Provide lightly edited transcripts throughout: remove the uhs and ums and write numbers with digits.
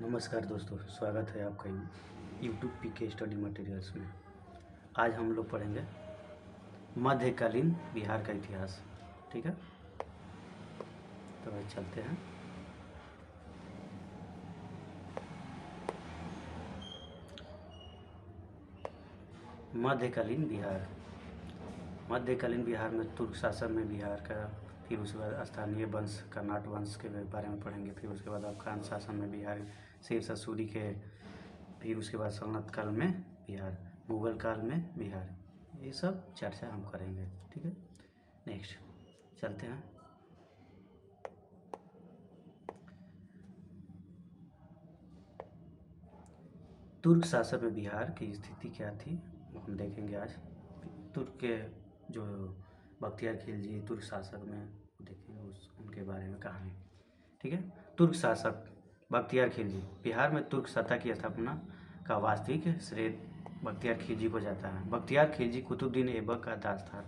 नमस्कार दोस्तों, स्वागत है आपका यूट्यूब पीके स्टडी मटेरियल्स में। आज हम लोग पढ़ेंगे मध्यकालीन बिहार का इतिहास। ठीक है, तो आज चलते हैं। मध्यकालीन बिहार। मध्यकालीन बिहार में तुर्क शासन में बिहार का, फिर उसके बाद स्थानीय वंश कर्नाट वंश के बारे में पढ़ेंगे, फिर उसके बाद अफगान शासन में बिहार, शेर सूरी के, फिर उसके बाद सल्तनत काल में बिहार, मुगल काल में बिहार, ये सब चर्चा हम करेंगे। ठीक है, नेक्स्ट चलते हैं। तुर्क शासन में बिहार की स्थिति क्या थी वो हम देखेंगे आज। तुर्क के जो बख्तियार खिलजी तुर्क शासक में देखेंगे उनके बारे में कहानी। ठीक है, तुर्क शासक बख्तियार खिलजी। बिहार में तुर्क सत्ता की स्थापना का वास्तविक श्रेय बख्तियार खिलजी को जाता है। बख्तियार खिलजी कुतुबुद्दीन ऐबक का दास था।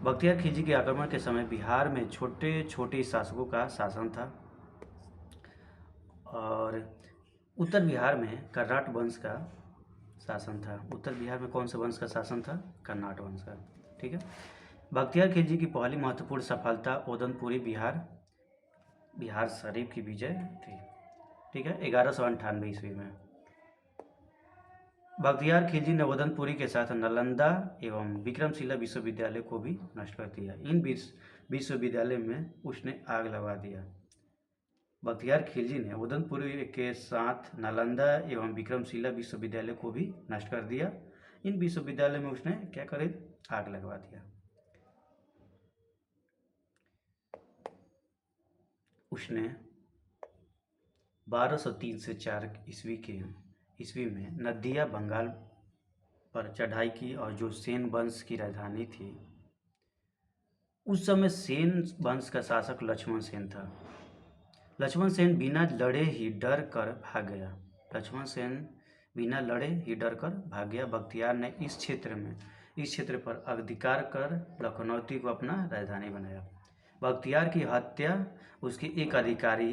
बख्तियार खिलजी के आक्रमण के समय बिहार में छोटे छोटे शासकों का शासन था और उत्तर बिहार में कर्नाट वंश का शासन था। उत्तर बिहार में कौन से वंश का शासन था? कर्नाट वंश का। ठीक है, बख्तियार खिलजी की पहली महत्वपूर्ण सफलता ओदनपुरी बिहार शरीफ की विजय थी। ठीक है, 1198 ईस्वी में बख्तियार खिलजी ने ओदनपुरी के साथ नालंदा एवं विक्रमशिला विश्वविद्यालय को भी नष्ट कर दिया। इन विश्वविद्यालय में उसने आग लगा दिया। बख्तियार खिलजी ने ओदनपुरी के साथ नालंदा एवं विक्रमशिला विश्वविद्यालय को भी नष्ट कर दिया। इन विश्वविद्यालय में उसने क्या करे? आग लगवा दिया। उसने 1203 से 4 ईस्वी में नदिया बंगाल पर चढ़ाई की और जो सेन वंश की राजधानी थी, उस समय सेन वंश का शासक लक्ष्मण सेन था। लक्ष्मण सेन बिना लड़े ही डर कर भाग गया। बख्तियार ने इस क्षेत्र पर अधिकार कर लखनौती को अपना राजधानी बनाया। बख्तियार की हत्या उसके एक अधिकारी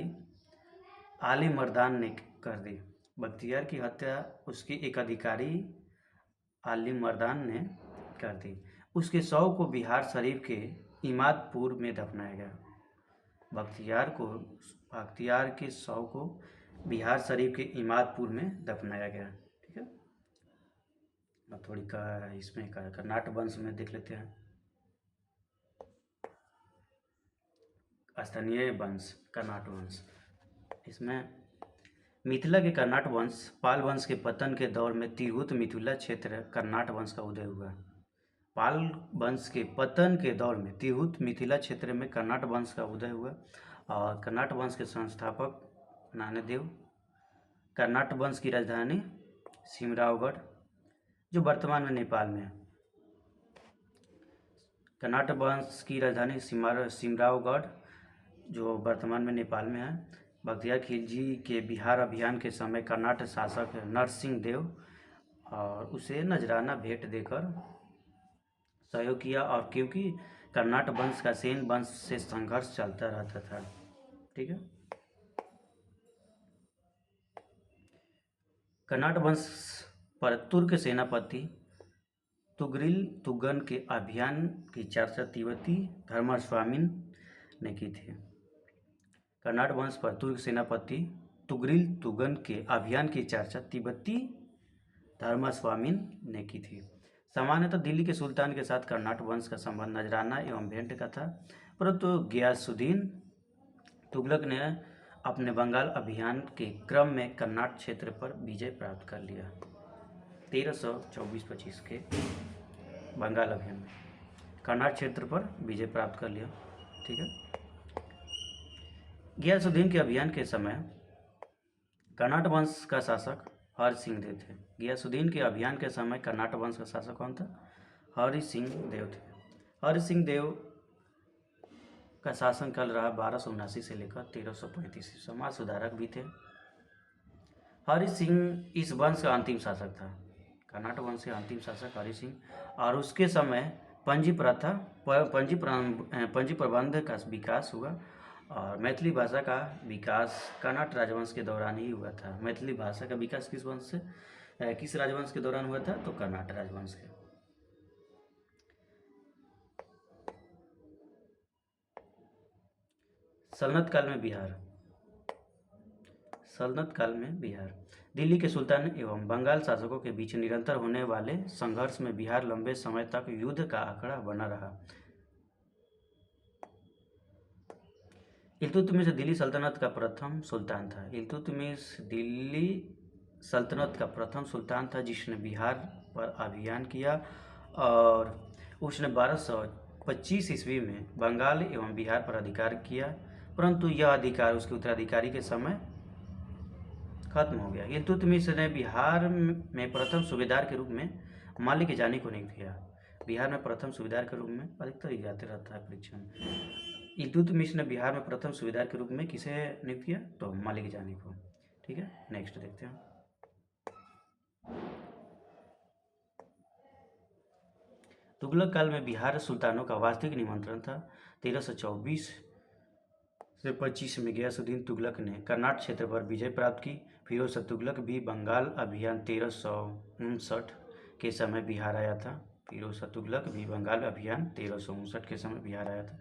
आली मर्दान ने कर दी। बख्तियार की हत्या उसके एक अधिकारी आली मर्दान ने कर दी। उसके शव को बिहार शरीफ के इमादपुर में दफनाया गया। बख्तियार के शव को बिहार शरीफ के इमादपुर में दफनाया गया। ठीक है, अब थोड़ी इसमें कर्नाट वंश में देख लेते हैं। स्थानीय वंश कर्नाट वंश, इसमें मिथिला के कर्नाट वंश पाल वंश के पतन के दौर में तिरहुत मिथिला क्षेत्र कर्नाट वंश का उदय हुआ। पाल वंश के पतन के दौर में तिरहुत मिथिला क्षेत्र में कर्नाट वंश का उदय हुआ और कर्नाट वंश के संस्थापक नामदेव। कर्नाट वंश की राजधानी सिमरावगढ़, जो वर्तमान में नेपाल में है। कर्नाट वंश की राजधानी सिमरावगढ़, जो वर्तमान में नेपाल में है। बख्तियार खिलजी के बिहार अभियान के समय कर्नाट शासक नरसिंह देव और उसे नजराना भेंट देकर सहयोग किया, और क्योंकि कर्नाट वंश का सेन वंश से संघर्ष चलता रहता था। ठीक है, कर्नाट वंश पर तुर्क सेनापति तुगरिल तुगन के अभियान की चर्चा तिब्बती धर्मस्वामिन ने की थी। कर्नाट वंश पर तुर्क सेनापति तुगरिल तुगन के अभियान की चर्चा तिब्बती धर्मस्वामिन ने की थी। सामान्यतः दिल्ली के सुल्तान के साथ कर्नाट वंश का संबंध नजराना एवं भेंट का था, परंतु गियासुद्दीन तुगलक ने अपने बंगाल अभियान के क्रम में कर्नाट क्षेत्र पर विजय प्राप्त कर लिया। 1324-25 के बंगाल अभियान में कर्नाट क्षेत्र पर विजय प्राप्त कर लिया। ठीक है, गियासुद्दीन के अभियान के समय कर्नाट वंश का शासक हरि सिंह देव थे। गियासुद्दीन के अभियान के समय कर्नाट वंश का शासक कौन था? हरि सिंह देव थे। हरि सिंह देव का शासनकाल रहा 1279 से लेकर 1335। समाज सुधारक भी थे। हरि सिंह इस वंश का अंतिम शासक था। कर्नाट वंश के अंतिम शासक हरि सिंह, और उसके समय पंजी प्रबंध का विकास हुआ और मैथिली भाषा का विकास कन्नड़ राजवंश के दौरान ही हुआ था। मैथिली भाषा का विकास किस वंश से किस राजवंश के दौरान हुआ था? तो कन्नड़ राजवंश के। सल्तनत काल में बिहार। सल्तनत काल में बिहार। दिल्ली के सुल्तान एवं बंगाल शासकों के बीच निरंतर होने वाले संघर्ष में बिहार लंबे समय तक युद्ध का आंकड़ा बना रहा। इल्तुतमिश दिल्ली सल्तनत का प्रथम सुल्तान था। इल्तुतमिश दिल्ली सल्तनत का प्रथम सुल्तान था जिसने बिहार पर अभियान किया और उसने 1225 ईस्वी में बंगाल एवं बिहार पर अधिकार किया, परंतु यह अधिकार उसके उत्तराधिकारी के समय खत्म हो गया। इल्तुतमिश ने बिहार में प्रथम सूबेदार के रूप में मालिक जानी को नियुक्त किया। बिहार में प्रथम सूबेदार के रूप में अधिकतर ही जाते रहता है परीक्षा में। इल्तुतमिश ने बिहार में प्रथम सूबेदार के रूप में किसे नियुक्त किया? तो मालिक जानी को। ठीक है, नेक्स्ट देखते हैं। तुगलक काल में बिहार सुल्तानों का वास्तविक निमंत्रण था। 1324 से 25 में गयासुद्दीन तुगलक ने कर्नाट क्षेत्र पर विजय प्राप्त की। फिरोज शाह तुगलक भी बंगाल अभियान 1359 के समय बिहार आया था। फिरोज शाह तुगलक भी बंगाल अभियान 1359 के समय बिहार आया था।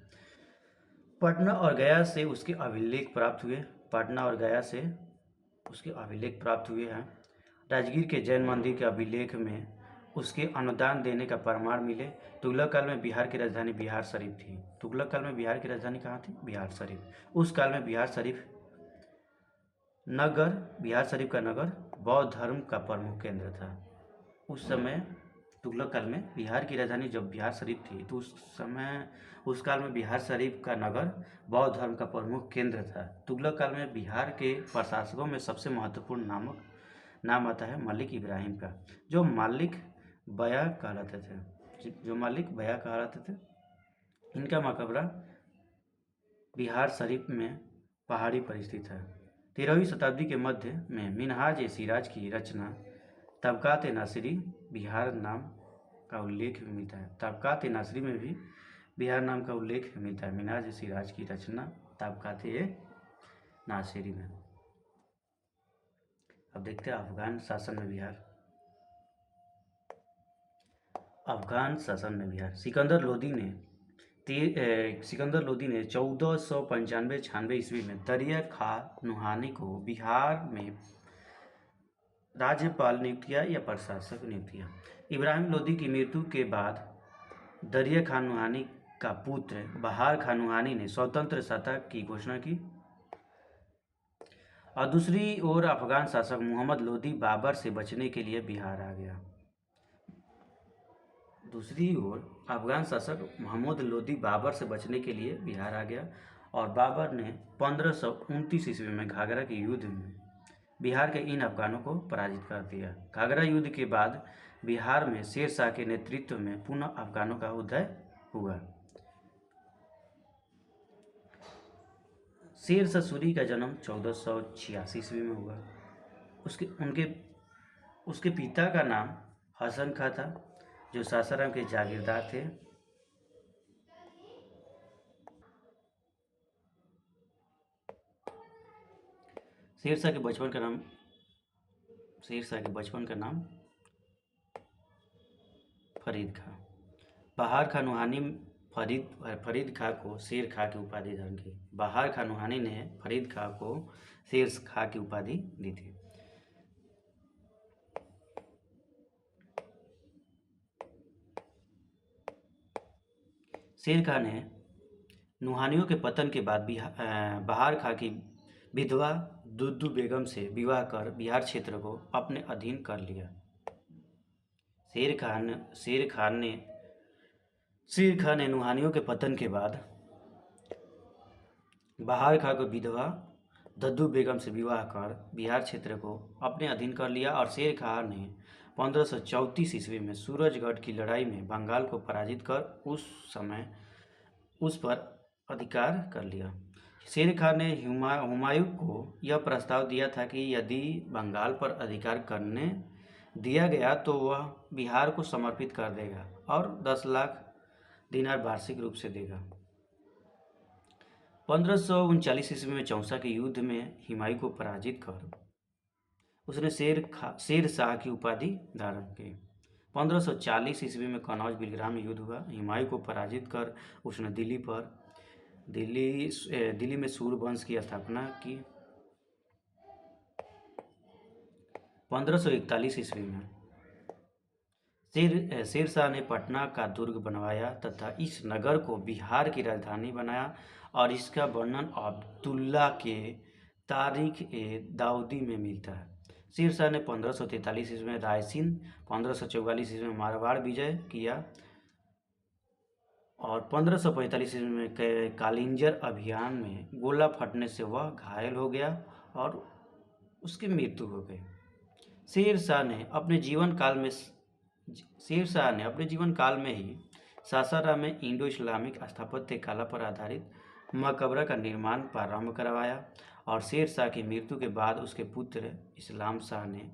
पटना और गया से उसके अभिलेख प्राप्त हुए। पटना और गया से उसके अभिलेख प्राप्त हुए हैं। राजगीर के जैन मंदिर के अभिलेख में उसके अनुदान देने का प्रमाण मिले। तुगलक काल में बिहार की राजधानी बिहार शरीफ थी। तुगलक काल में बिहार की राजधानी कहाँ थी? बिहार शरीफ। उस काल में बिहार शरीफ का नगर बौद्ध धर्म का प्रमुख केंद्र था। उस समय तुगलक काल में बिहार की राजधानी जब बिहार शरीफ थी तो उस काल में बिहार शरीफ का नगर बौद्ध धर्म का प्रमुख केंद्र था। तुगलक काल में बिहार के प्रशासकों में सबसे महत्वपूर्ण नाम आता है मलिक इब्राहिम का, जो मालिक बया कहलाते थे। इनका मकबरा बिहार शरीफ में पहाड़ी पर स्थित है। 13वीं शताब्दी के मध्य में मिनहाज सिराज की रचना तबकात नासिरी बिहार नाम का उल्लेख मिलता है। तबकात नासिरी में भी बिहार नाम का उल्लेख मिलता है। मिनहाज सिराज की रचना तबकात नासिरी में। अब देखते हैं अफगान शासन में बिहार। अफगान शासन में बिहार। सिकंदर लोदी ने 1495-96 ईस्वी में दरिया खां नुहानी को बिहार में राज्यपाल नियुक्त किया या प्रशासक नियुक्त किया। इब्राहिम लोदी की मृत्यु के बाद दरिया खान नुहानी का पुत्र बहार खान नुहानी ने स्वतंत्र सत्ता की घोषणा की और दूसरी ओर अफगान शासक मोहम्मद लोदी बाबर से बचने के लिए बिहार आ गया। दूसरी ओर अफगान शासक मोहम्मद लोदी बाबर से बचने के लिए बिहार आ गया और बाबर ने 1529 ईस्वी में घाघरा के युद्ध में बिहार के इन अफगानों को पराजित कर दिया। घाघरा युद्ध के बाद बिहार में शेर शाह के नेतृत्व में पुनः अफगानों का उदय हुआ। शेर शाह सूरी का जन्म 1486 ईस्वी में हुआ। उसके पिता का नाम हसन खां था, जो सासाराम के जागीरदार थे। शेर शाह के बचपन का नाम फरीद खां। बहार खां नुहानी फरीद खां को शेर खां की उपाधि धारण की। बहार खां नुहानी ने फरीद खां को शेर खां की उपाधि दी थी। शेर खां ने नुहानियों के पतन के बाद बहार खां की विधवा दुद्दू बेगम से विवाह कर बिहार क्षेत्र को अपने अधीन कर लिया। शेर खां ने नुहानियों के पतन के बाद बहार खां को विधवा दद्दू बेगम से विवाह कर बिहार क्षेत्र को अपने अधीन कर लिया और शेर खां ने 1534 ईस्वी में सूरजगढ़ की लड़ाई में बंगाल को पराजित कर उस पर अधिकार कर लिया। शेर खां ने हुमायूं को यह प्रस्ताव दिया था कि यदि बंगाल पर अधिकार करने दिया गया तो वह बिहार को समर्पित कर देगा और 10 लाख दिनार वार्षिक रूप से देगा। 1539 ईस्वी में चौसा के युद्ध में हुमायूं को पराजित कर उसने शेर शाह की उपाधि धारण की। 1540 ईस्वी में कनौज बिलग्राम में युद्ध हुआ। हुमायूं को पराजित कर उसने दिल्ली में सूर्यवंश की स्थापना की। 1541 ईस्वी में शेर शाह ने पटना का दुर्ग बनवाया तथा इस नगर को बिहार की राजधानी बनाया और इसका वर्णन अब्दुल्ला के तारीख ए दाऊदी में मिलता है। शेर शाह ने 1543 ईस्वी में रायसीन, 1544 ईस्वी में मारवाड़ विजय किया और 1545 ईस्वी में कालिंजर अभियान में गोला फटने से वह घायल हो गया और उसकी मृत्यु हो गई। शेर शाह ने अपने जीवन काल में ही सासाराम में इंडो इस्लामिक स्थापत्य कला पर आधारित मकबरा का निर्माण प्रारंभ करवाया और शेर शाह की मृत्यु के बाद उसके पुत्र इस्लाम शाह ने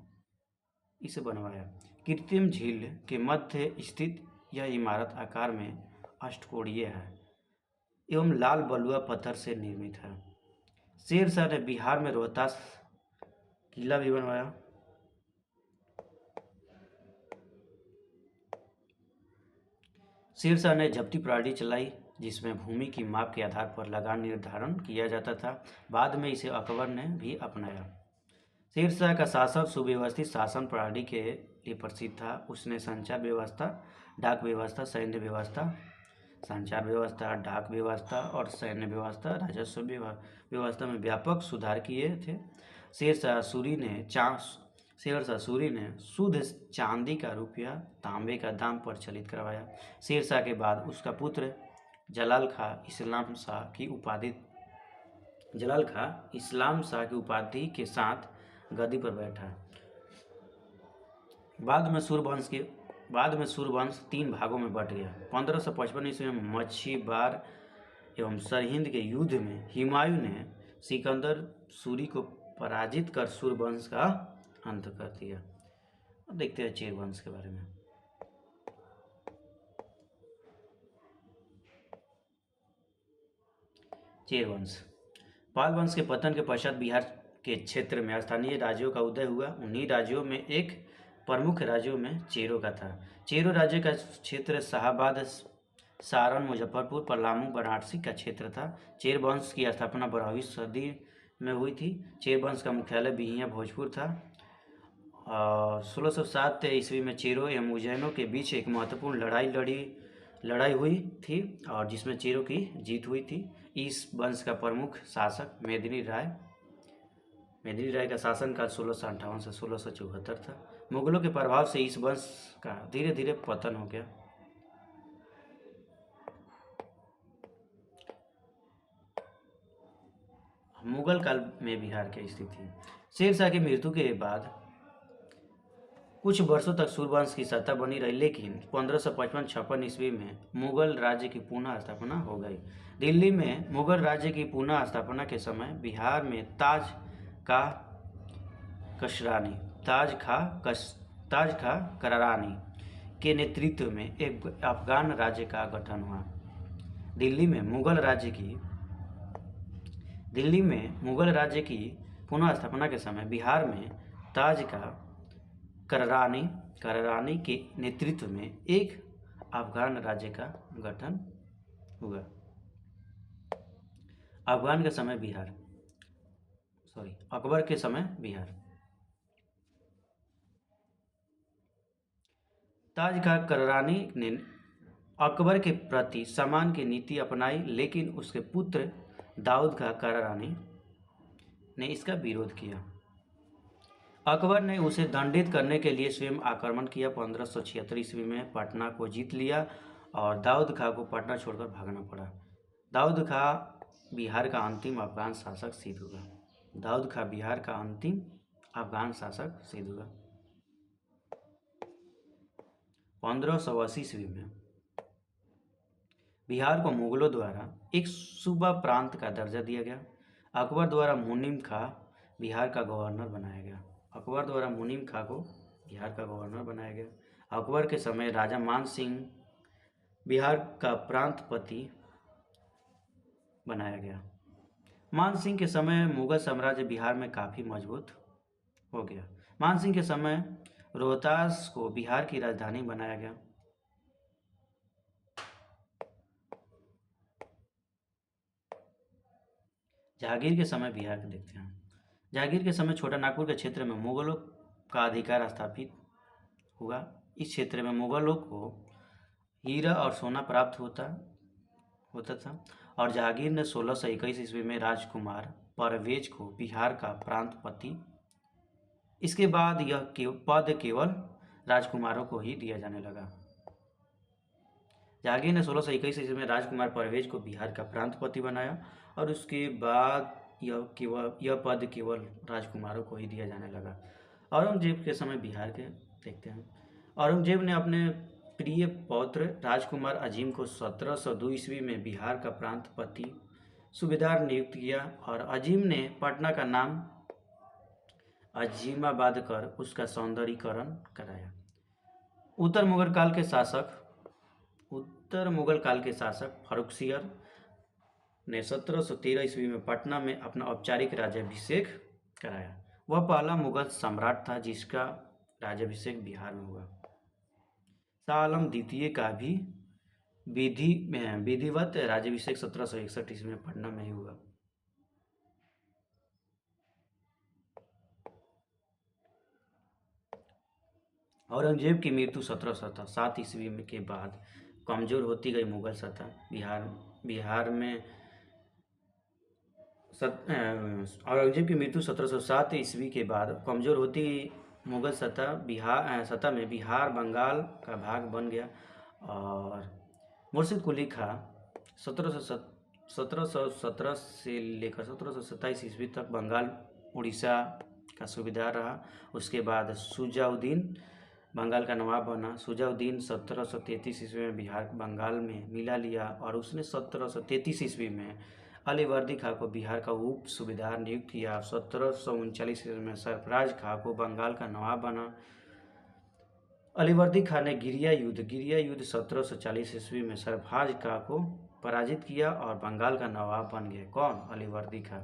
इसे बनवाया। कृत्रिम झील के मध्य स्थित यह इमारत आकार में अष्टकोणीय है एवं लाल बलुआ पत्थर से निर्मित है। शेर शाह ने बिहार में रोहतास किला भी बनवाया। शेर शाह ने जब्ती प्रणाली चलाई जिसमें भूमि की माप के आधार पर लगान निर्धारण किया जाता था। बाद में इसे अकबर ने भी अपनाया। शेर शाह का शासन सुव्यवस्थित शासन प्रणाली के लिए प्रसिद्ध था। उसने संचार व्यवस्था, डाक व्यवस्था, सैन्य व्यवस्था, संचार व्यवस्था, डाक व्यवस्था और सैन्य व्यवस्था, राजस्व व्यवस्था में व्यापक सुधार किए थे। शेर शाह सूरी ने शुद्ध चांदी का रुपया तांबे का दाम प्रचलित करवाया। शेर शाह के बाद उसका पुत्र जलाल खां इस्लाम शाह की उपाधि के साथ गद्दी पर बैठा। बाद में सूर्यवंश 3 भागों में बट गया। 1555 ईस्वी में मच्छीबार एवं सरहिंद के युद्ध में हुमायूं ने सिकंदर सूरी को पराजित कर सूर्यवंश का अंत कर दिया। अब देखते हैं चेर वंश के बारे में। चेर वंश पाल वंश के पतन के पश्चात बिहार के क्षेत्र में स्थानीय राज्यों का उदय हुआ। उन्हीं राज्यों में एक प्रमुख राज्यों में चेरों का था। चेरों राज्य का क्षेत्र शाहाबाद, सारण, मुजफ्फरपुर, पलामू, वाराणसी का क्षेत्र था। चेर वंश की स्थापना 12वीं सदी में हुई थी। चेर वंश का मुख्यालय बिहिया भोजपुर था और 1607 ईस्वी में चेरों एवं उज्जैनों के बीच एक महत्वपूर्ण लड़ाई हुई थी और जिसमें चेरों की जीत हुई थी। इस वंश का प्रमुख शासक मेदिनी राय का शासनकाल 1658 से 1674 था। मुगलों के प्रभाव से इस वंश का धीरे धीरे पतन हो गया। मुगल काल में बिहार की स्थिति। शेर शाह की मृत्यु के बाद कुछ वर्षों तक सूर्यवंश की सत्ता बनी रही, लेकिन 1555-56 ईस्वी में मुगल राज्य की पुनः स्थापना हो गई। दिल्ली में मुगल राज्य की पुनः स्थापना के समय बिहार में ताज खा करारानी के नेतृत्व में एक अफगान राज्य का गठन हुआ। दिल्ली में मुगल राज्य की पुनः स्थापना के समय बिहार में ताज का करारानी के नेतृत्व में एक अफगान राज्य का गठन हुआ। अकबर के समय बिहार। ताज खां करारानी ने अकबर के प्रति सम्मान की नीति अपनाई, लेकिन उसके पुत्र दाऊद खां करारानी ने इसका विरोध किया। अकबर ने उसे दंडित करने के लिए स्वयं आक्रमण किया। 1576 ईस्वी में पटना को जीत लिया और दाऊद खां को पटना छोड़कर भागना पड़ा। दाऊद खां बिहार का अंतिम अफगान शासक सिद्ध हुआ। 1580 ईस्वी में बिहार को मुगलों द्वारा एक सूबा प्रांत का दर्जा दिया गया। अकबर द्वारा मुनीम खां बिहार का गवर्नर बनाया गया। अकबर के समय राजा मान सिंह बिहार का प्रांतपति बनाया गया। मान सिंह के समय मुगल साम्राज्य बिहार में काफ़ी मजबूत हो गया। मान सिंह के समय रोहतास को बिहार की राजधानी बनाया गया। जहांगीर के समय बिहार के देखते हैं। जहांगीर के समय छोटा नागपुर के क्षेत्र में मुगलों का अधिकार स्थापित हुआ। इस क्षेत्र में मुगलों को हीरा और सोना प्राप्त होता होता था और जहांगीर ने 1621 ईस्वी में राजकुमार परवेज को बिहार का प्रांतपति। इसके बाद यह पद केवल राजकुमारों को ही दिया जाने लगा। जहांगीर ने 1621 ईस्वी में राजकुमार परवेज को बिहार का प्रांतपति बनाया और उसके बाद यह पद केवल राजकुमारों को ही दिया जाने लगा। औरंगजेब के समय बिहार के देखते हैं। औरंगजेब ने अपने प्रिय पौत्र राजकुमार अजीम को 1702 ईस्वी में बिहार का प्रांतपति सूबेदार नियुक्त किया और अजीम ने पटना का नाम अजीमाबाद कर उसका सौंदर्यीकरण कराया। उत्तर मुगल काल के शासक फर्रुखसियर ने 1713 ईस्वी में पटना में अपना औपचारिक राज्याभिषेक कराया। वह पहला मुगल सम्राट था जिसका राज्याभिषेक बिहार में हुआ। शाह आलम द्वितीय का भी विधिवत राज्याभिषेक 1761 ईस्वी में पटना में ही हुआ। औरंगजेब की मृत्यु 1707 ईस्वी के बाद कमजोर होती गई मुगल सत्ता बिहार में औरंगजेब की मृत्यु 1707 ईस्वी के बाद कमजोर होती मुगल सत्ता में बिहार बंगाल का भाग बन गया और मुर्शिद कुली खां 1717 से लेकर 1727 ईस्वी तक बंगाल उड़ीसा का सूबेदार रहा। उसके बाद शुजाउद्दीन बंगाल का नवाब बना। शुजाउद्दीन 1733 ईस्वी में बिहार बंगाल में मिला लिया और उसने 1733 ईस्वी में अलीवर्दी खां को बिहार का उप सूबेदार नियुक्त किया। 1739 ईस्वी में सरफराज खां को बंगाल का नवाब बना। अलीवर्दी खां ने गिरिया युद्ध 1740 ईस्वी में सरफराज खां को पराजित किया और बंगाल का नवाब बन गए। कौन? अलीवर्दी खां।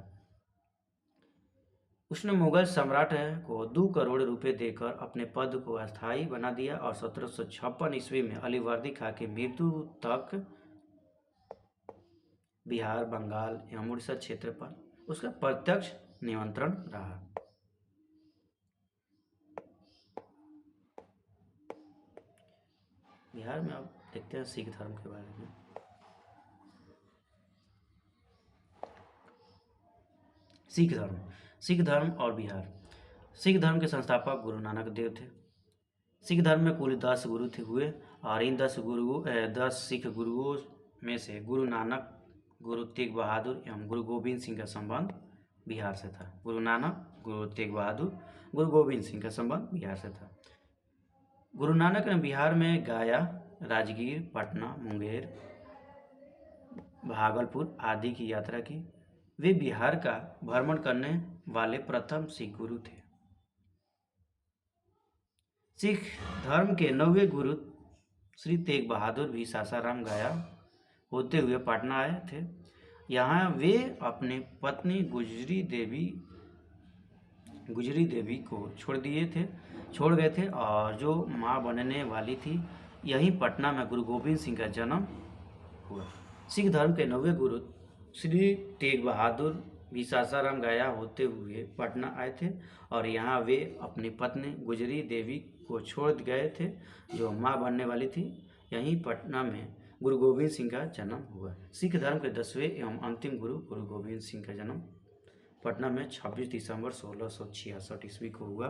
उसने मुगल सम्राट को 2 करोड़ रुपए देकर अपने पद को अस्थायी बना दिया और 1756 ईस्वी में अलीवर्दी खां की मृत्यु तक बिहार बंगाल एवं उड़ीसा क्षेत्र पर उसका प्रत्यक्ष नियंत्रण रहा। बिहार में अब देखते हैं सिख धर्म के बारे में। सिख धर्म और बिहार। सिख धर्म के संस्थापक गुरु नानक देव थे। सिख धर्म में कुल 10 गुरु हुए और इन 10 सिख गुरुओं में से गुरु नानक, गुरु तेग बहादुर एवं गुरु गोविंद सिंह का संबंध बिहार से था। गुरु नानक, गुरु तेग बहादुर, गुरु गोविंद सिंह का संबंध बिहार से था। गुरु नानक ने बिहार में गया, राजगीर, पटना, मुंगेर, भागलपुर आदि की यात्रा की। वे बिहार का भ्रमण करने वाले प्रथम सिख गुरु थे। सिख धर्म के 9वें गुरु श्री तेग बहादुर भी सासाराम गया होते हुए पटना आए थे। यहाँ वे अपनी पत्नी गुजरी देवी को छोड़ गए थे और जो माँ बनने वाली थी। यहीं पटना में गुरु गोविंद सिंह का जन्म हुआ। सिख धर्म के 9वें गुरु श्री तेग बहादुर भी सासाराम गया होते हुए पटना आए थे और यहाँ वे अपनी पत्नी गुजरी देवी को छोड़ गए थे जो माँ बनने वाली थी। यहीं पटना में गुरु गोविंद सिंह का जन्म हुआ। सिख धर्म के 10वें एवं अंतिम गुरु गुरु गोविंद सिंह का जन्म पटना में 26 दिसंबर 1666 ईस्वी को हुआ।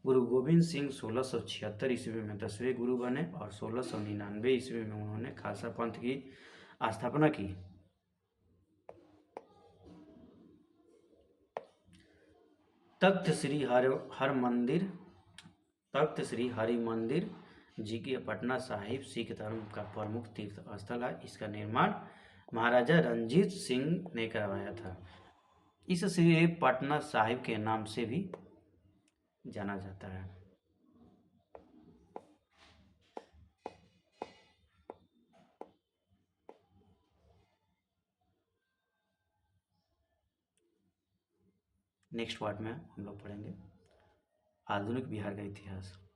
गुरु गोविंद सिंह 1676 ईस्वी में 10वें गुरु बने और 1699 ईस्वी में उन्होंने खालसा पंथ की स्थापना की। तख्त श्री हरिमंदिर जी की पटना साहिब सिख धर्म का प्रमुख तीर्थ स्थल है। इसका निर्माण महाराजा रंजीत सिंह ने करवाया था। इसे पटना साहिब के नाम से भी जाना जाता है। नेक्स्ट पार्ट में हम लोग पढ़ेंगे आधुनिक बिहार का इतिहास।